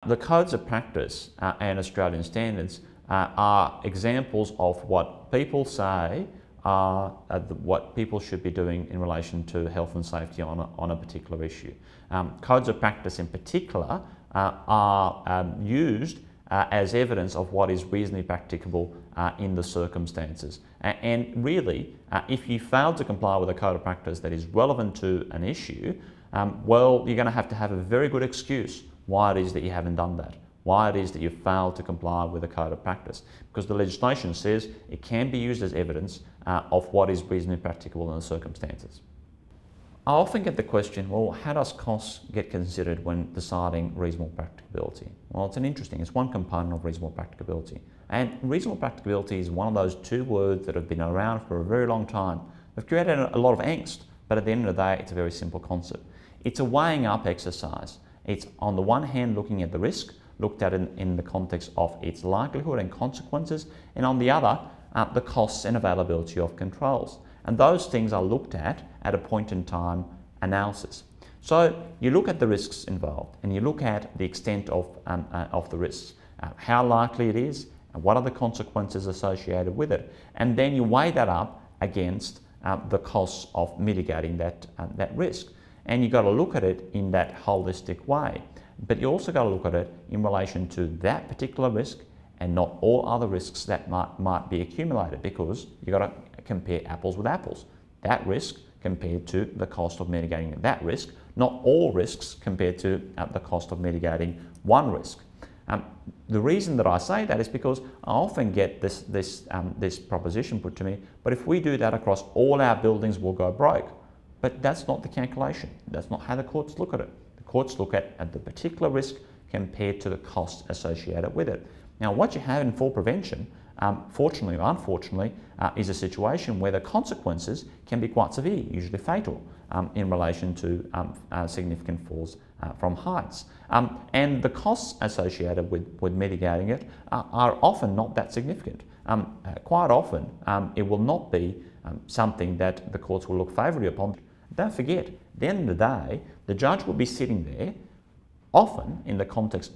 The codes of practice and Australian standards are examples of what people say are what people should be doing in relation to health and safety on a particular issue. Codes of practice in particular are used as evidence of what is reasonably practicable in the circumstances. And really, if you fail to comply with a code of practice that is relevant to an issue, well, you're going to have a very good excuse why it is that you haven't done that, why it is that you failed to comply with a code of practice, because the legislation says it can be used as evidence of what is reasonably practicable in the circumstances. I often get the question, well, how does costs get considered when deciding reasonable practicability? Well, it's one component of reasonable practicability. And reasonable practicability is one of those two words that have been around for a very long time. They've created a lot of angst, but at the end of the day, it's a very simple concept. It's a weighing up exercise. It's on the one hand looking at the risk, looked at in the context of its likelihood and consequences, and on the other, the costs and availability of controls. And those things are looked at a point in time analysis. So you look at the risks involved and you look at the extent of the risks, how likely it is, and what are the consequences associated with it. And then you weigh that up against the costs of mitigating that risk. And you've got to look at it in that holistic way. But you also got to look at it in relation to that particular risk and not all other risks that might be accumulated, because you've got to compare apples with apples. That risk compared to the cost of mitigating that risk, not all risks compared to the cost of mitigating one risk. The reason that I say that is because I often get this proposition put to me, but if we do that across all our buildings, we'll go broke. But that's not the calculation. That's not how the courts look at it. The courts look at the particular risk compared to the cost associated with it. Now, what you have in fall prevention, fortunately or unfortunately, is a situation where the consequences can be quite severe, usually fatal, in relation to significant falls from heights. And the costs associated with mitigating it are often not that significant. Quite often, it will not be something that the courts will look favourably upon. Don't forget, at the end of the day, the judge will be sitting there, often in the context